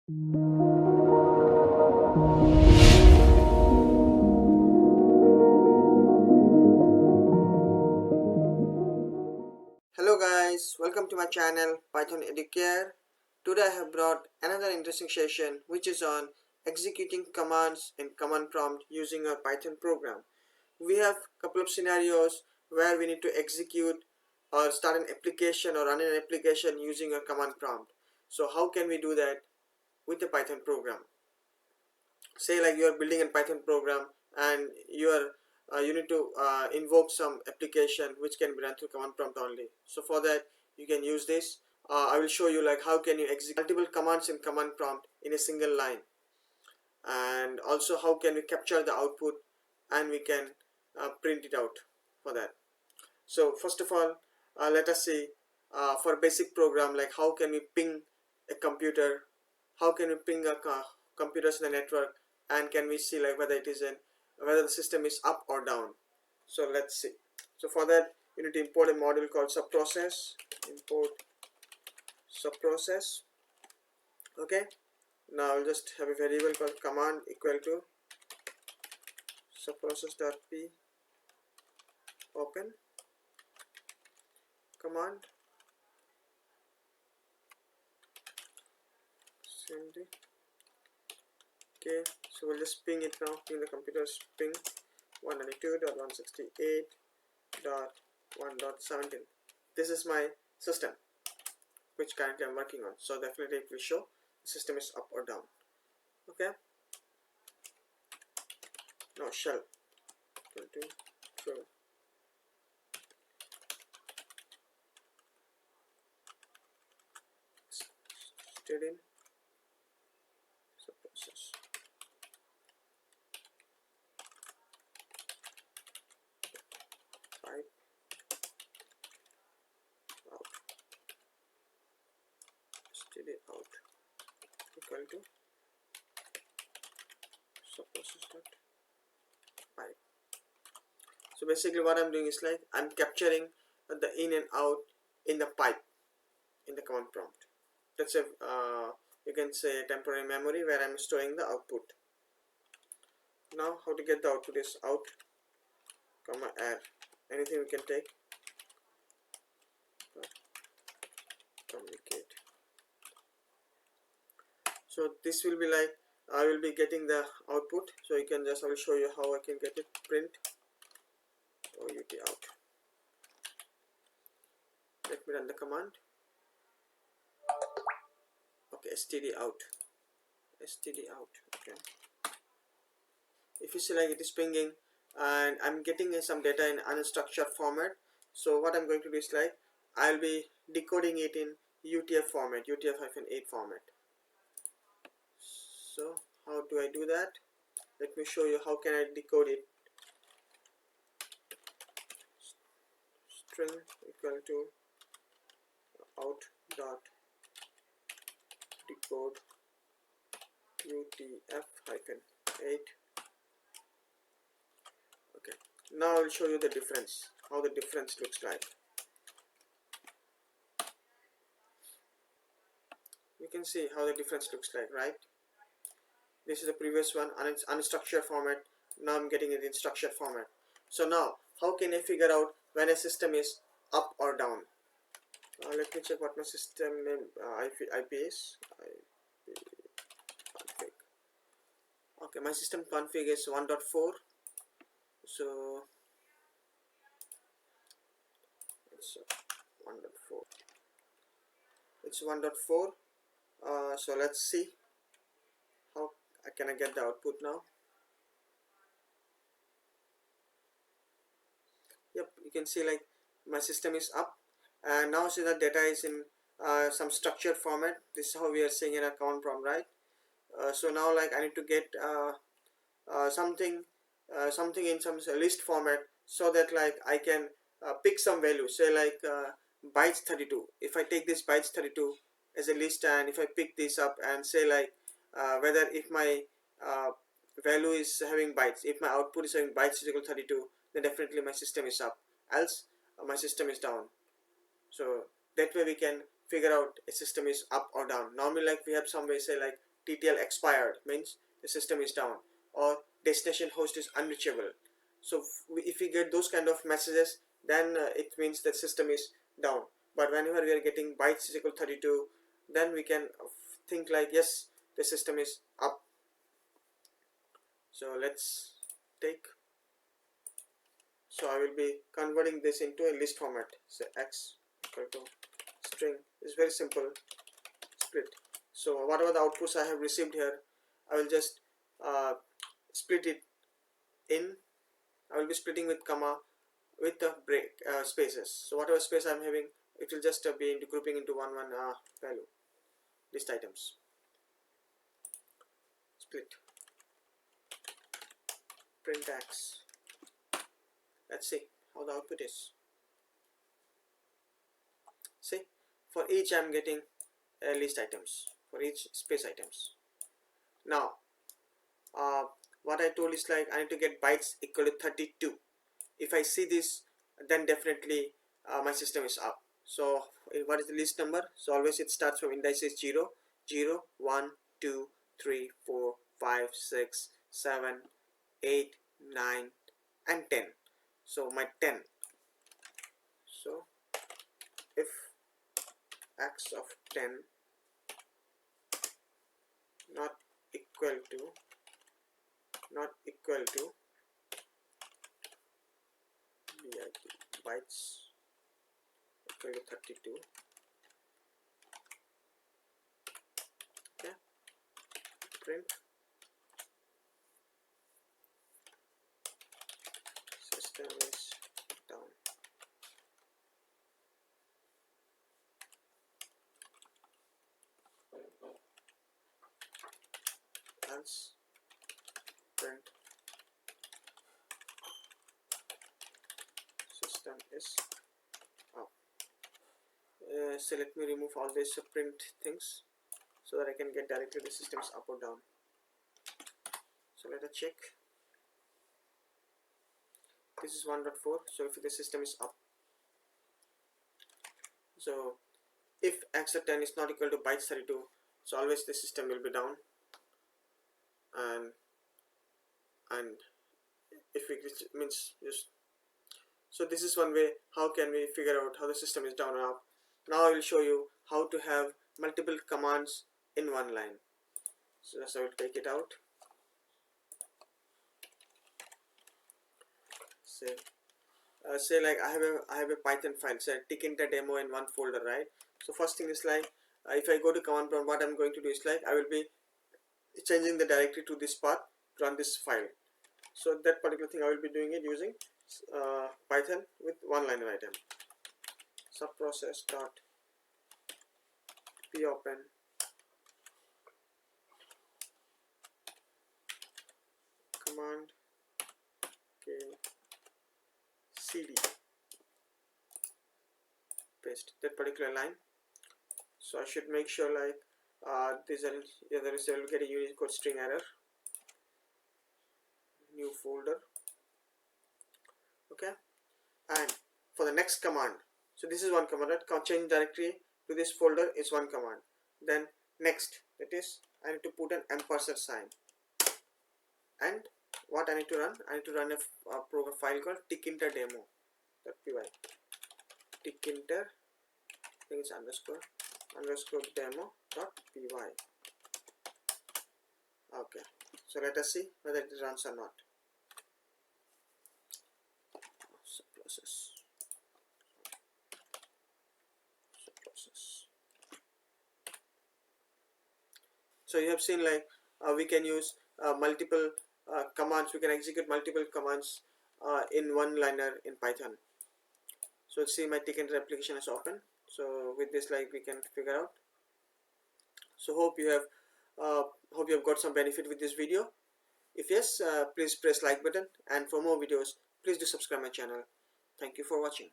Hello guys, welcome to my channel Python Educare. Today I have brought another interesting session which is on executing commands in command prompt using a Python program. We have a couple of scenarios where we need to execute or start an application or run an application using a command prompt. So how can we do that with a Python program? Say like you are building a Python program and you need to invoke some application which can be run through command prompt only. So for that you can use this. I will show you like how can you execute multiple commands in command prompt in a single line, and also how can we capture the output and we can print it out for that. So first of all, let us see for basic program like how can we ping a computer, how can we ping a computers in the network, and can we see like whether the system is up or down. So let's see. So for that you need to import a module called subprocess. Import subprocess. Okay, now I'll just have a variable called command equal to subprocess.p open command CMD. Okay, so we'll just ping it now. Ping the computer's ping 192.168.1.17. This is my system which currently I'm working on. So definitely it will show the system is up or down. Okay. Now shell 20 true. Std subprocess. Pipe out std out equal to subprocess.pipe. So basically what I'm doing is like I'm capturing the in and out in the pipe in the command prompt. That's a you can say temporary memory where I'm storing the output. Now how to get the output is out comma add, anything we can take, communicate. So this will be like I will be getting the output. So you can just, I will show you how I can get it. Print out out. Let me run the command. Okay, std out. Okay, if you see like it is pinging and I'm getting some data in unstructured format. So what I'm going to do is like I'll be decoding it in UTF format, UTF-8 format. So how do I do that? Let me show you how can I decode it. String equal to out dot decode UTF-8. Okay, now I'll show you the difference, how the difference looks like. You can see how the difference looks like, right? This is the previous one, and it's unstructured format. Now I'm getting it in structured format. So now how can I figure out when a system is up or down? Let me check what my system name IP is. Config. Okay, my system config is 1.4. So it's 1.4. It's 1.4. So let's see how can I get the output now. Yep, you can see like my system is up, and now see the data is in some structured format. This is how we are seeing in a command prompt, right? So now like I need to get something in some list format, so that like I can pick some value, say like bytes 32. If I take this bytes 32 as a list, and if I pick this up and say like whether if my value is having bytes, if my output is having bytes is equal to 32, then definitely my system is up, else my system is down. So that way we can figure out a system is up or down. Normally like we have some way, say like TTL expired means the system is down, or destination host is unreachable. So if we get those kind of messages, then it means that system is down. But whenever we are getting bytes is equal 32, then we can think like, yes, the system is up. So let's take, so I will be converting this into a list format. So x equal to string is very simple, split. So whatever the outputs I have received here, I will just split it in. I will be splitting with comma with the break spaces. So whatever space I'm having, it will just be into grouping into one value, list items, split, print x. Let's see how the output is. See, for each I'm getting list items, for each space items. Now what I told is like I need to get bytes equal to 32. If I see this, then definitely my system is up. So what is the list number? So always it starts from indices 0, 0, 1, 2, 3, 4, 5, 6, 7, 8, 9 and 10. So my 10. So if x of 10 not equal to bytes equal to 32, okay, print system is down. Else print system is up. So let me remove all these print things so that I can get directly the systems up or down. So let us check. This is 1.4. So if the system is up, so if x of 10 is not equal to bytes 32, so always the system will be down. And if it means just, so this is one way how can we figure out how the system is down or up. Now I will show you how to have multiple commands in one line. So just I will take it out. Say like I have a Python file, say tickinter demo in one folder, right? So first thing is like if I go to command prompt, what I'm going to do is like I will be changing the directory to this path to run this file. So that particular thing I will be doing it using Python with one liner item. Subprocess dot popen command cd, paste that particular line. So I should make sure like there will get a Unicode string error. New folder, okay. And for the next command, so this is one command, right? Change directory to this folder is one command. Then next, that is I need to put an ampersand sign. And what I need to run? I need to run a program file called tickinter demo.py. Tickinter, I think it's underscore demo.py. Okay, so let us see whether it runs or not. Subprocess. So you have seen like we can use multiple commands. We can execute multiple commands in one liner in Python. So see, my tickinter application is open. So with this, like we can figure out. So hope you have got some benefit with this video. If yes, please press like button, and for more videos please do subscribe my channel. Thank you for watching.